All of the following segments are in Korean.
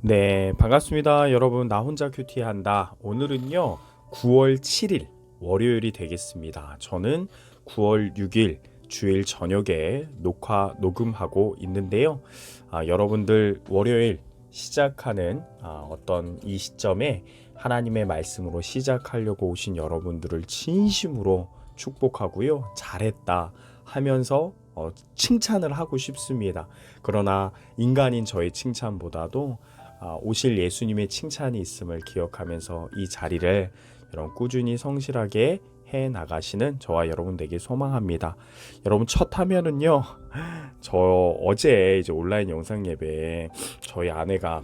네, 반갑습니다. 여러분, 나 혼자 큐티한다. 오늘은요, 9월 7일 월요일이 되겠습니다. 저는 9월 6일 주일 저녁에 녹음하고 있는데요. 여러분들 월요일 시작하는 어떤 이 시점에 하나님의 말씀으로 시작하려고 오신 여러분들을 진심으로 축복하고요. 잘했다 하면서 칭찬을 하고 싶습니다. 그러나 인간인 저의 칭찬보다도 오실 예수님의 칭찬이 있음을 기억하면서 이 자리를 여러분 꾸준히 성실하게 해 나가시는 저와 여러분 되게 소망합니다. 여러분 첫 화면은요. 저 어제 이제 온라인 영상 예배에 저희 아내가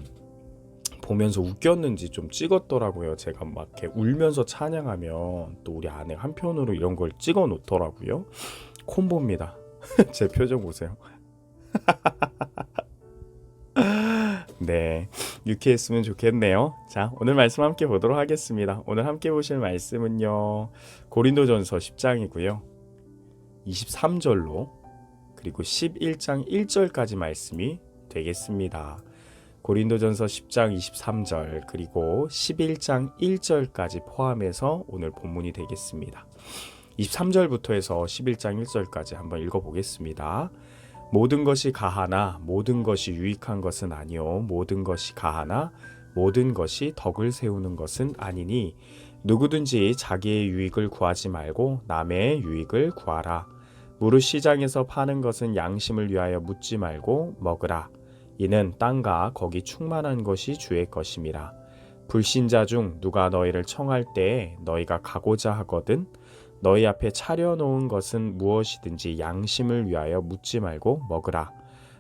보면서 웃겼는지 좀 찍었더라고요. 제가 막 이렇게 울면서 찬양하면 또 우리 아내 한편으로 이런 걸 찍어 놓더라고요. 콤보입니다. 제 표정 보세요. 네, 유쾌했으면 좋겠네요. 자, 오늘 말씀 함께 보도록 하겠습니다. 오늘 함께 보실 말씀은요, 고린도전서 10장이고요. 23절로 그리고 11장 1절까지 말씀이 되겠습니다. 고린도전서 10장 23절 그리고 11장 1절까지 포함해서 오늘 본문이 되겠습니다. 23절부터 해서 11장 1절까지 한번 읽어보겠습니다. 모든 것이 가하나 모든 것이 유익한 것은 아니요 모든 것이 가하나 모든 것이 덕을 세우는 것은 아니니 누구든지 자기의 유익을 구하지 말고 남의 유익을 구하라. 무릇 시장에서 파는 것은 양심을 위하여 묻지 말고 먹으라. 이는 땅과 거기 충만한 것이 주의 것임이라. 불신자 중 누가 너희를 청할 때에 너희가 가고자 하거든 너희 앞에 차려놓은 것은 무엇이든지 양심을 위하여 묻지 말고 먹으라.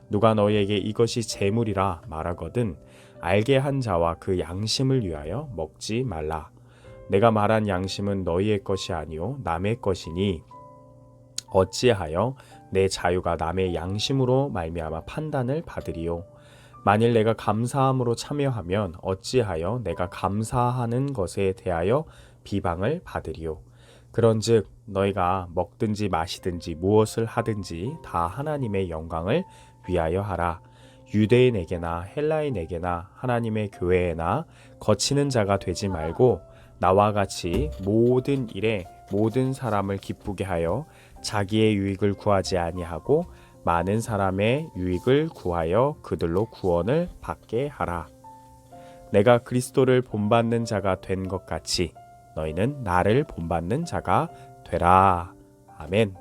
누가 너희에게 이것이 재물이라 말하거든 알게 한 자와 그 양심을 위하여 먹지 말라. 내가 말한 양심은 너희의 것이 아니요 남의 것이니 어찌하여 내 자유가 남의 양심으로 말미암아 판단을 받으리요. 만일 내가 감사함으로 참여하면 어찌하여 내가 감사하는 것에 대하여 비방을 받으리요. 그런즉 너희가 먹든지 마시든지 무엇을 하든지 다 하나님의 영광을 위하여 하라. 유대인에게나 헬라인에게나 하나님의 교회에나 거치는 자가 되지 말고 나와 같이 모든 일에 모든 사람을 기쁘게 하여 자기의 유익을 구하지 아니하고 많은 사람의 유익을 구하여 그들로 구원을 받게 하라. 내가 그리스도를 본받는 자가 된 것 같이 너희는 나를 본받는 자가 되라. 아멘.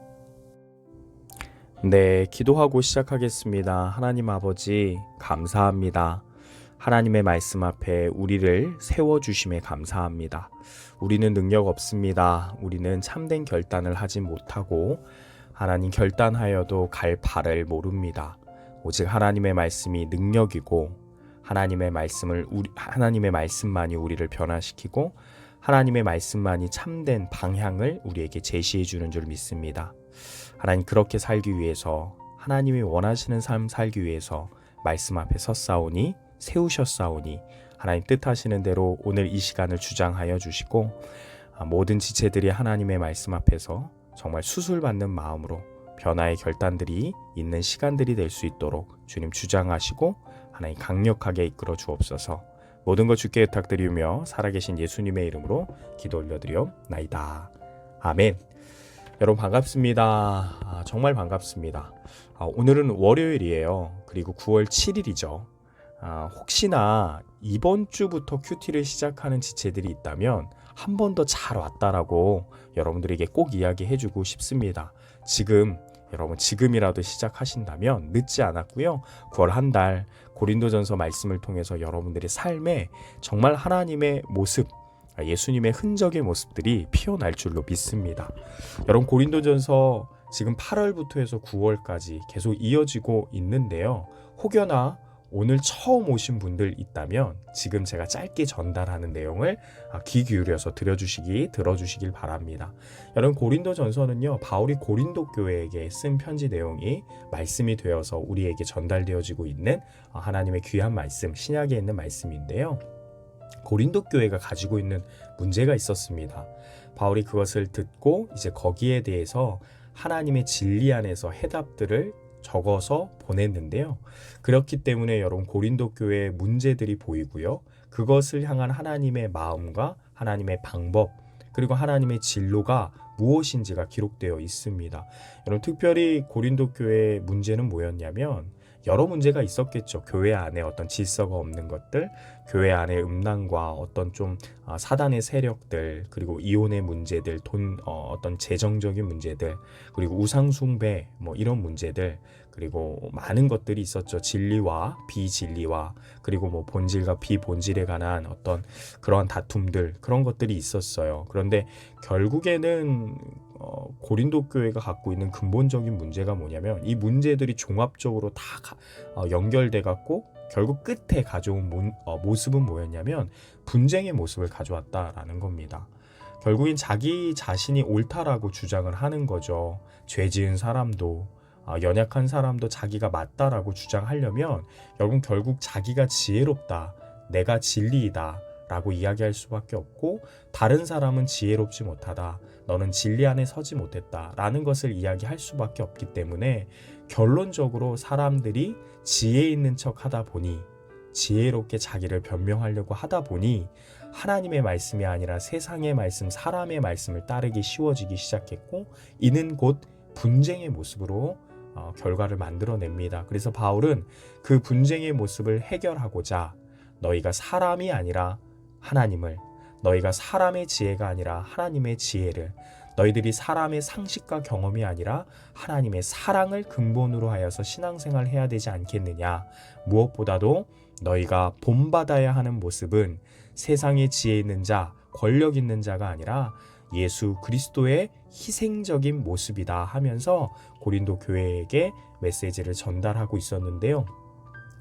네, 기도하고 시작하겠습니다. 하나님 아버지, 감사합니다. 하나님의 말씀 앞에 우리를 세워주심에 감사합니다. 우리는 능력 없습니다. 우리는 참된 결단을 하지 못하고 하나님 결단하여도 갈 바를 모릅니다. 오직 하나님의 말씀이 능력이고 하나님의 말씀만이 우리를 변화시키고 하나님의 말씀만이 참된 방향을 우리에게 제시해 주는 줄 믿습니다. 하나님 그렇게 살기 위해서 하나님이 원하시는 삶 살기 위해서 말씀 앞에 섰사오니 세우셨사오니 하나님 뜻하시는 대로 오늘 이 시간을 주장하여 주시고 모든 지체들이 하나님의 말씀 앞에서 정말 수술받는 마음으로 변화의 결단들이 있는 시간들이 될 수 있도록 주님 주장하시고 하나님 강력하게 이끌어 주옵소서. 모든 것 주께 부탁드리며 살아계신 예수님의 이름으로 기도 올려드려옵나이다. 아멘. 여러분 반갑습니다. 정말 반갑습니다. 오늘은 월요일이에요. 그리고 9월 7일이죠. 혹시나 이번 주부터 큐티를 시작하는 지체들이 있다면 한 번 더 잘 왔다라고 여러분들에게 꼭 이야기해주고 싶습니다. 여러분 지금이라도 시작하신다면 늦지 않았고요. 9월 한 달 고린도전서 말씀을 통해서 여러분들의 삶에 정말 하나님의 모습, 예수님의 흔적의 모습들이 피어날 줄로 믿습니다. 여러분 고린도전서 지금 8월부터 해서 9월까지 계속 이어지고 있는데요. 혹여나 오늘 처음 오신 분들 있다면 지금 제가 짧게 전달하는 내용을 귀 기울여서 들어주시길 바랍니다. 여러분 고린도전서는요. 바울이 고린도 교회에게 쓴 편지 내용이 말씀이 되어서 우리에게 전달되어지고 있는 하나님의 귀한 말씀, 신약에 있는 말씀인데요. 고린도 교회가 가지고 있는 문제가 있었습니다. 바울이 그것을 듣고 이제 거기에 대해서 하나님의 진리 안에서 해답들을 적어서 보냈는데요. 그렇기 때문에 여러분 고린도 교회에 문제들이 보이고요. 그것을 향한 하나님의 마음과 하나님의 방법 그리고 하나님의 진로가 무엇인지가 기록되어 있습니다. 여러분 특별히 고린도 교회의 문제는 뭐였냐면 여러 문제가 있었겠죠. 교회 안에 어떤 질서가 없는 것들, 교회 안에 음란과 어떤 좀 사단의 세력들, 그리고 이혼의 문제들, 어떤 재정적인 문제들, 그리고 우상숭배 뭐 이런 문제들, 그리고 많은 것들이 있었죠. 진리와 비진리와 그리고 뭐 본질과 비본질에 관한 어떤 그러한 다툼들 그런 것들이 있었어요. 그런데 결국에는 고린도 교회가 갖고 있는 근본적인 문제가 뭐냐면 이 문제들이 종합적으로 다 연결돼 갖고 결국 끝에 가져온 모습은 뭐였냐면 분쟁의 모습을 가져왔다라는 겁니다. 결국엔 자기 자신이 옳다라고 주장을 하는 거죠. 죄 지은 사람도 연약한 사람도 자기가 맞다라고 주장하려면 여러분 결국 자기가 지혜롭다, 내가 진리이다 라고 이야기할 수밖에 없고 다른 사람은 지혜롭지 못하다, 너는 진리 안에 서지 못했다 라는 것을 이야기할 수밖에 없기 때문에 결론적으로 사람들이 지혜 있는 척 하다 보니 지혜롭게 자기를 변명하려고 하다 보니 하나님의 말씀이 아니라 세상의 말씀, 사람의 말씀을 따르기 쉬워지기 시작했고 이는 곧 분쟁의 모습으로 결과를 만들어냅니다. 그래서 바울은 그 분쟁의 모습을 해결하고자 너희가 사람이 아니라 하나님을, 너희가 사람의 지혜가 아니라 하나님의 지혜를, 너희들이 사람의 상식과 경험이 아니라 하나님의 사랑을 근본으로 하여서 신앙생활을 해야 되지 않겠느냐. 무엇보다도 너희가 본받아야 하는 모습은 세상의 지혜 있는 자, 권력 있는 자가 아니라 예수 그리스도의 희생적인 모습이다 하면서 고린도 교회에게 메시지를 전달하고 있었는데요.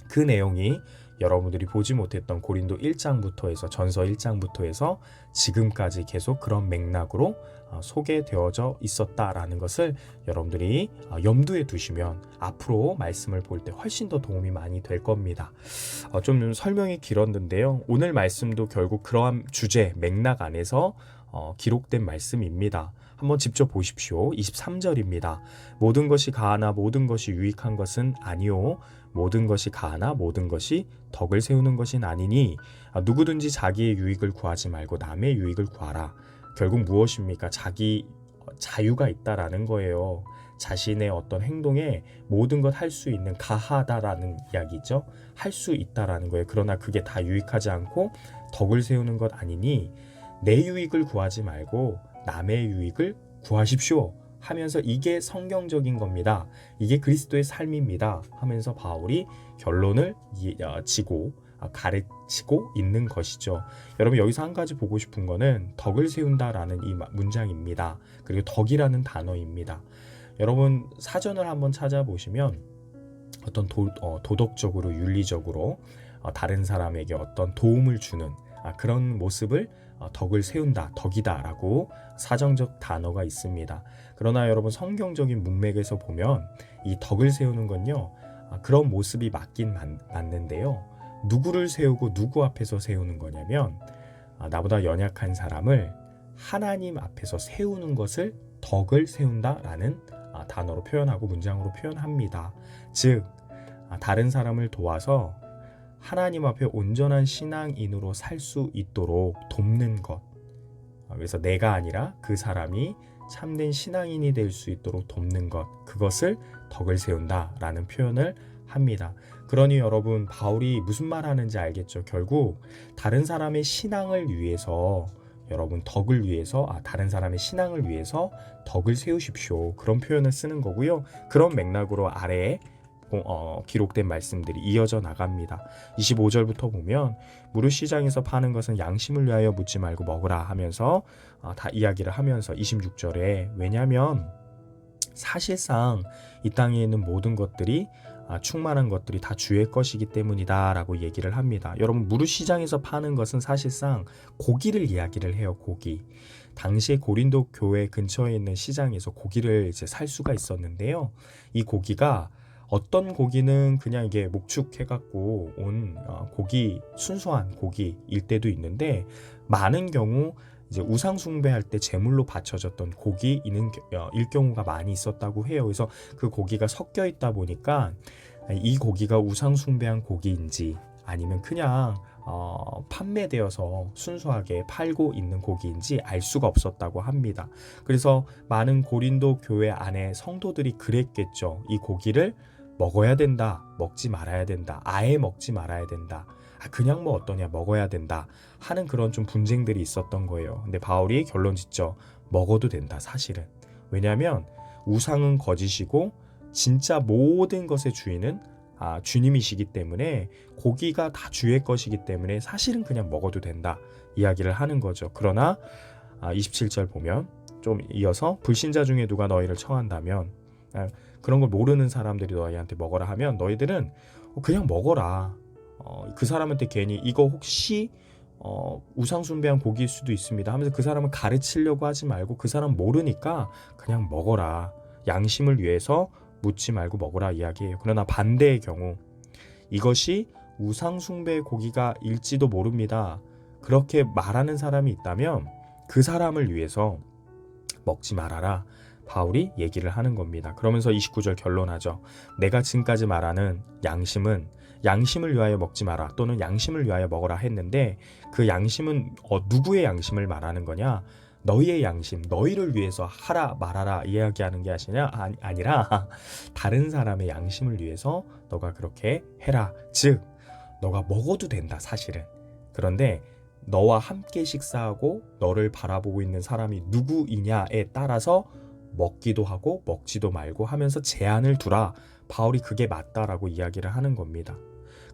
그 내용이 여러분들이 보지 못했던 고린도 1장부터 해서 전서 1장부터 해서 지금까지 계속 그런 맥락으로 소개되어져 있었다라는 것을 여러분들이 염두에 두시면 앞으로 말씀을 볼 때 훨씬 더 도움이 많이 될 겁니다. 좀 설명이 길었는데요. 오늘 말씀도 결국 그러한 주제 맥락 안에서 기록된 말씀입니다. 한번 직접 보십시오. 23절입니다. 모든 것이 가하나 모든 것이 유익한 것은 아니요 모든 것이 가하나 모든 것이 덕을 세우는 것은 아니니 누구든지 자기의 유익을 구하지 말고 남의 유익을 구하라. 결국 무엇입니까? 자기 자유가 있다라는 거예요. 자신의 어떤 행동에 모든 것 할 수 있는 가하다라는 이야기죠. 할 수 있다라는 거예요. 그러나 그게 다 유익하지 않고 덕을 세우는 것 아니니 내 유익을 구하지 말고 남의 유익을 구하십시오 하면서 이게 성경적인 겁니다. 이게 그리스도의 삶입니다 하면서 바울이 결론을 지고 가르치고 있는 것이죠. 여러분 여기서 한 가지 보고 싶은 거는 덕을 세운다라는 이 문장입니다. 그리고 덕이라는 단어입니다. 여러분 사전을 한번 찾아보시면 어떤 도덕적으로 윤리적으로 다른 사람에게 어떤 도움을 주는 그런 모습을 덕을 세운다, 덕이다 라고 사정적 단어가 있습니다. 그러나 여러분 성경적인 문맥에서 보면 이 덕을 세우는 건요 그런 모습이 맞긴 맞는데요. 누구를 세우고 누구 앞에서 세우는 거냐면 나보다 연약한 사람을 하나님 앞에서 세우는 것을 덕을 세운다라는 단어로 표현하고 문장으로 표현합니다. 즉 다른 사람을 도와서 하나님 앞에 온전한 신앙인으로 살 수 있도록 돕는 것. 그래서 내가 아니라 그 사람이 참된 신앙인이 될 수 있도록 돕는 것. 그것을 덕을 세운다라는 표현을 합니다. 그러니 여러분 바울이 무슨 말 하는지 알겠죠? 결국 다른 사람의 신앙을 위해서 여러분 덕을 위해서 다른 사람의 신앙을 위해서 덕을 세우십시오. 그런 표현을 쓰는 거고요. 그런 맥락으로 아래에 기록된 말씀들이 이어져 나갑니다. 25절부터 보면 무릇 시장에서 파는 것은 양심을 위하여 묻지 말고 먹으라 하면서 다 이야기를 하면서 26절에 왜냐하면 사실상 이 땅에 있는 모든 것들이 충만한 것들이 다 주의 것이기 때문이다 라고 얘기를 합니다. 여러분 무릇 시장에서 파는 것은 사실상 고기를 이야기를 해요. 고기. 당시에 고린도 교회 근처에 있는 시장에서 고기를 이제 살 수가 있었는데요. 이 고기가 어떤 고기는 그냥 이게 목축해갖고 온 고기, 순수한 고기일 때도 있는데 많은 경우 이제 우상 숭배할 때 제물로 바쳐졌던 고기 일 경우가 많이 있었다고 해요. 그래서 그 고기가 섞여 있다 보니까 이 고기가 우상 숭배한 고기인지 아니면 그냥 판매되어서 순수하게 팔고 있는 고기인지 알 수가 없었다고 합니다. 그래서 많은 고린도 교회 안에 성도들이 그랬겠죠. 이 고기를 먹어야 된다, 먹지 말아야 된다, 아예 먹지 말아야 된다, 그냥 뭐 어떠냐, 먹어야 된다 하는 그런 좀 분쟁들이 있었던 거예요. 근데 바울이 결론 짓죠. 먹어도 된다, 사실은. 왜냐하면 우상은 거짓이고 진짜 모든 것의 주인은 주님이시기 때문에 고기가 다 주의 것이기 때문에 사실은 그냥 먹어도 된다 이야기를 하는 거죠. 그러나 27절 보면 좀 이어서 불신자 중에 누가 너희를 청한다면, 그런 걸 모르는 사람들이 너희한테 먹어라 하면 너희들은 그냥 먹어라. 그 사람한테 괜히 이거 혹시 우상 숭배한 고기일 수도 있습니다 하면서 그 사람을 가르치려고 하지 말고 그 사람 모르니까 그냥 먹어라. 양심을 위해서 묻지 말고 먹으라 이야기해요. 그러나 반대의 경우 이것이 우상 숭배의 고기가 일지도 모릅니다. 그렇게 말하는 사람이 있다면 그 사람을 위해서 먹지 말아라. 바울이 얘기를 하는 겁니다. 그러면서 29절 결론하죠. 내가 지금까지 말하는 양심은 양심을 위하여 먹지 마라 또는 양심을 위하여 먹어라 했는데 그 양심은 누구의 양심을 말하는 거냐? 너희의 양심, 너희를 위해서 하라 말아라 이야기하는 게 아니라 다른 사람의 양심을 위해서 너가 그렇게 해라. 즉 너가 먹어도 된다, 사실은. 그런데 너와 함께 식사하고 너를 바라보고 있는 사람이 누구이냐에 따라서 먹기도 하고 먹지도 말고 하면서 제한을 두라. 바울이 그게 맞다라고 이야기를 하는 겁니다.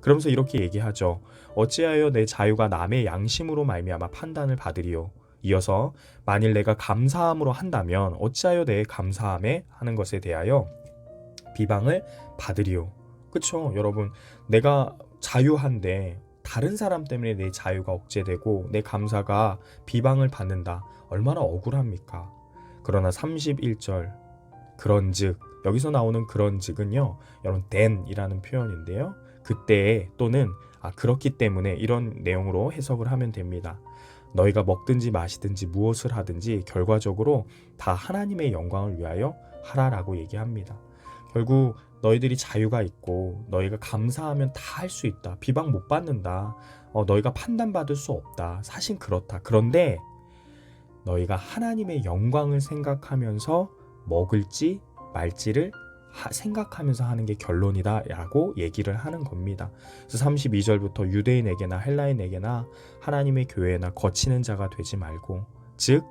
그러면서 이렇게 얘기하죠. 어찌하여 내 자유가 남의 양심으로 말미암아 판단을 받으리요. 이어서 만일 내가 감사함으로 한다면 어찌하여 내 감사함에 하는 것에 대하여 비방을 받으리요. 그쵸 여러분, 내가 자유한데 다른 사람 때문에 내 자유가 억제되고 내 감사가 비방을 받는다. 얼마나 억울합니까? 그러나 31절 그런즉, 여기서 나오는 그런즉은요 여러분 then이라는 표현인데요, 그때 또는 그렇기 때문에 이런 내용으로 해석을 하면 됩니다. 너희가 먹든지 마시든지 무엇을 하든지 결과적으로 다 하나님의 영광을 위하여 하라라고 얘기합니다. 결국 너희들이 자유가 있고 너희가 감사하면 다 할 수 있다. 비방 못 받는다. 너희가 판단받을 수 없다. 사실 그렇다. 그런데 너희가 하나님의 영광을 생각하면서 먹을지 말지를 생각하면서 하는 게 결론이다 라고 얘기를 하는 겁니다. 그래서 32절부터 유대인에게나 헬라인에게나 하나님의 교회나 거치는 자가 되지 말고, 즉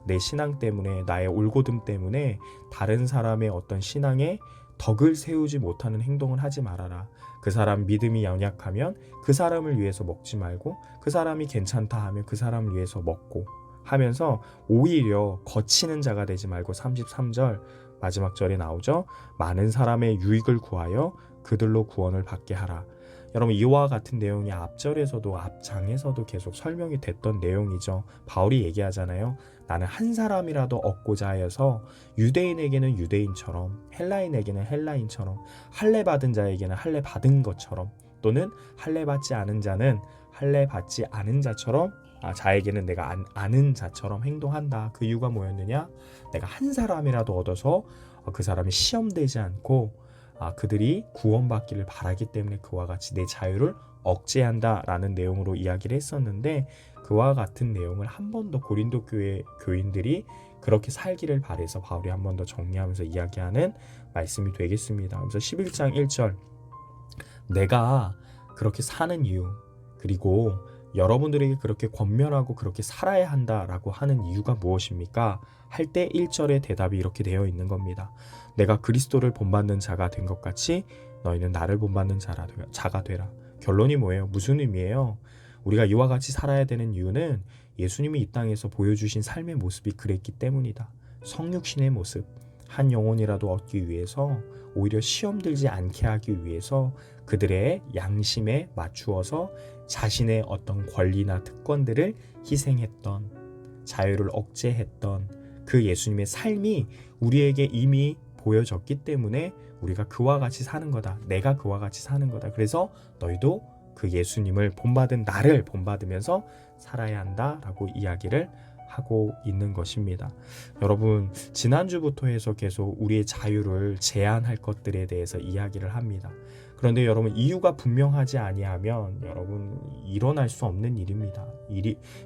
내 신앙 때문에 나의 올곧음 때문에 다른 사람의 어떤 신앙에 덕을 세우지 못하는 행동을 하지 말아라. 그 사람 믿음이 연약하면 그 사람을 위해서 먹지 말고 그 사람이 괜찮다 하면 그 사람을 위해서 먹고 하면서 오히려 거치는 자가 되지 말고 33절 마지막 절에 나오죠. 많은 사람의 유익을 구하여 그들로 구원을 받게 하라. 여러분 이와 같은 내용이 앞절에서도 앞장에서도 계속 설명이 됐던 내용이죠. 바울이 얘기하잖아요. 나는 한 사람이라도 얻고자 하여서 유대인에게는 유대인처럼 헬라인에게는 헬라인처럼 할례 받은 자에게는 할례 받은 것처럼 또는 할례 받지 않은 자는 할례 받지 않은 자처럼 자에게는 내가 아는 자처럼 행동한다. 그 이유가 뭐였느냐? 내가 한 사람이라도 얻어서 그 사람이 시험되지 않고 그들이 구원받기를 바라기 때문에 그와 같이 내 자유를 억제한다라는 내용으로 이야기를 했었는데, 그와 같은 내용을 한 번 더 고린도 교회 교인들이 그렇게 살기를 바라서 바울이 한 번 더 정리하면서 이야기하는 말씀이 되겠습니다. 그래서 11장 1절 내가 그렇게 사는 이유, 그리고 여러분들에게 그렇게 권면하고 그렇게 살아야 한다라고 하는 이유가 무엇입니까? 할 때 1절의 대답이 이렇게 되어 있는 겁니다. 내가 그리스도를 본받는 자가 된 것 같이 너희는 나를 본받는 자가 되라. 결론이 뭐예요? 무슨 의미예요? 우리가 이와 같이 살아야 되는 이유는 예수님이 이 땅에서 보여주신 삶의 모습이 그랬기 때문이다. 성육신의 모습, 한 영혼이라도 얻기 위해서, 오히려 시험 들지 않게 하기 위해서 그들의 양심에 맞추어서 자신의 어떤 권리나 특권들을 희생했던, 자유를 억제했던 그 예수님의 삶이 우리에게 이미 보여졌기 때문에 우리가 그와 같이 사는 거다. 내가 그와 같이 사는 거다. 그래서 너희도 그 예수님을 본받은 나를 본받으면서 살아야 한다라고 이야기를 하고 있는 것입니다. 여러분, 지난주부터 해서 계속 우리의 자유를 제한할 것들에 대해서 이야기를 합니다. 그런데 여러분, 이유가 분명하지 아니하면 여러분 일어날 수 없는 일입니다.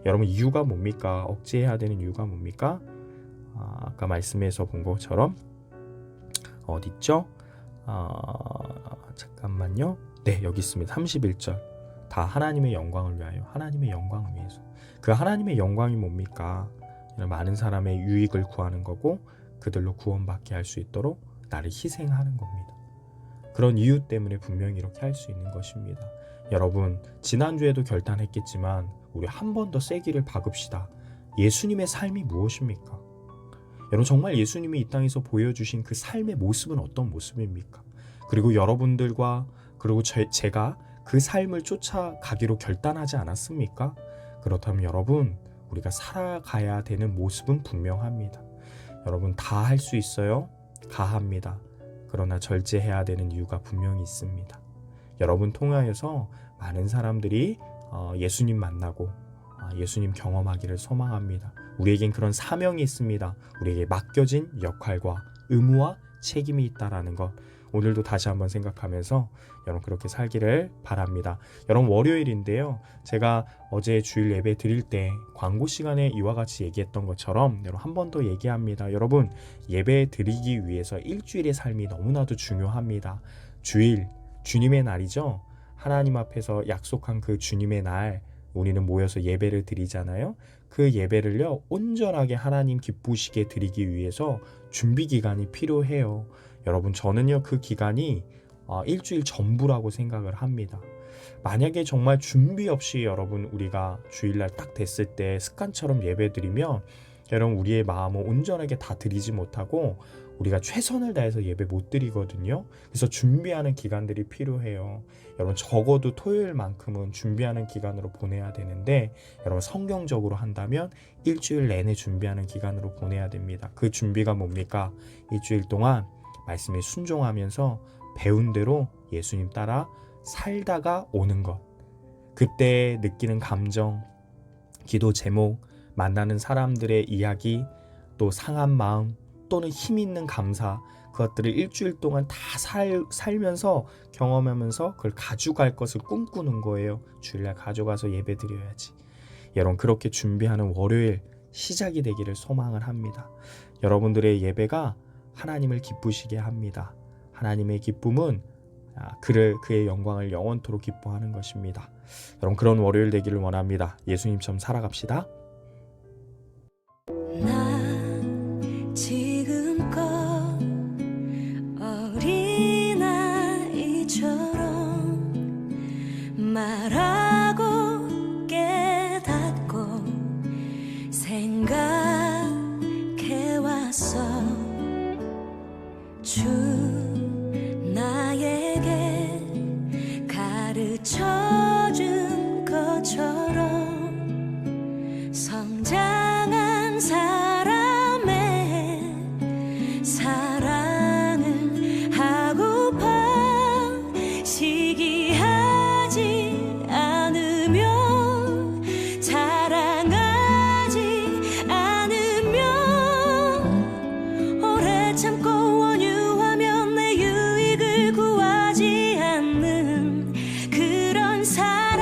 여러분, 이유가 뭡니까? 억제해야 되는 이유가 뭡니까? 아까 말씀에서 본 것처럼 어딨죠? 잠깐만요. 네, 여기 있습니다. 31절. 다 하나님의 영광을 위하여, 하나님의 영광을 위해서. 그 하나님의 영광이 뭡니까? 많은 사람의 유익을 구하는 거고 그들로 구원받게 할 수 있도록 나를 희생하는 겁니다. 그런 이유 때문에 분명히 이렇게 할 수 있는 것입니다. 여러분, 지난주에도 결단했겠지만 우리 한 번 더 세기를 박읍시다. 예수님의 삶이 무엇입니까? 여러분, 정말 예수님이 이 땅에서 보여주신 그 삶의 모습은 어떤 모습입니까? 그리고 여러분들과 그리고 제가 그 삶을 쫓아가기로 결단하지 않았습니까? 그렇다면 여러분, 우리가 살아가야 되는 모습은 분명합니다. 여러분, 다 할 수 있어요? 가합니다. 그러나 절제해야 되는 이유가 분명히 있습니다. 여러분 통하여서 많은 사람들이 예수님 만나고 예수님 경험하기를 소망합니다. 우리에겐 그런 사명이 있습니다. 우리에게 맡겨진 역할과 의무와 책임이 있다라는 것, 오늘도 다시 한번 생각하면서 여러분 그렇게 살기를 바랍니다. 여러분, 월요일인데요, 제가 어제 주일 예배 드릴 때 광고 시간에 이와 같이 얘기했던 것처럼 여러분 한 번 더 얘기합니다. 여러분, 예배 드리기 위해서 일주일의 삶이 너무나도 중요합니다. 주일, 주님의 날이죠. 하나님 앞에서 약속한 그 주님의 날, 우리는 모여서 예배를 드리잖아요. 그 예배를요, 온전하게 하나님 기쁘시게 드리기 위해서 준비 기간이 필요해요. 여러분, 저는요 그 기간이 일주일 전부라고 생각을 합니다. 만약에 정말 준비 없이 여러분 우리가 주일날 딱 됐을 때 습관처럼 예배드리면 여러분 우리의 마음을 온전하게 다 드리지 못하고 우리가 최선을 다해서 예배 못 드리거든요. 그래서 준비하는 기간들이 필요해요. 여러분, 적어도 토요일만큼은 준비하는 기간으로 보내야 되는데 여러분 성경적으로 한다면 일주일 내내 준비하는 기간으로 보내야 됩니다. 그 준비가 뭡니까? 일주일 동안 말씀에 순종하면서 배운 대로 예수님 따라 살다가 오는 것, 그때 느끼는 감정, 기도 제목, 만나는 사람들의 이야기, 또 상한 마음 또는 힘 있는 감사, 그것들을 일주일 동안 다 살면서 경험하면서 그걸 가져갈 것을 꿈꾸는 거예요. 주일날 가져가서 예배 드려야지. 여러분, 그렇게 준비하는 월요일 시작이 되기를 소망을 합니다. 여러분들의 예배가 하나님을 기쁘시게 합니다. 하나님의 기쁨은 그의 영광을 영원토록 기뻐하는 것입니다. 여러분, 그런 월요일 되기를 원합니다. 예수님처럼 살아갑시다. 난 지금껏 어린아이처럼 말하고 깨닫고 생각해왔어. 주 나에게 가르쳐준 것처럼 성장한 사람의 사랑을 하고파 시기하지 않으며 자랑하지 않으며 오래 참고 원유하면 내 유익을 구하지 않는 그런 사랑,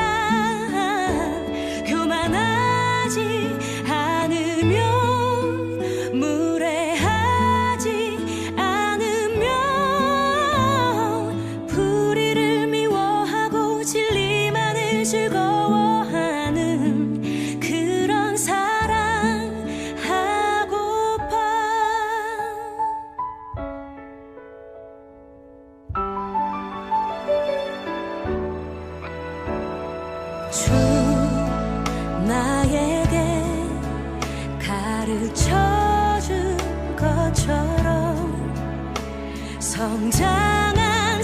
교만하지 않으며 무례하지 않으며 불의를 미워하고 진리만을 즐거워하는 그런 사랑 하고파. 주 나에게 가르쳐준 것처럼 성장한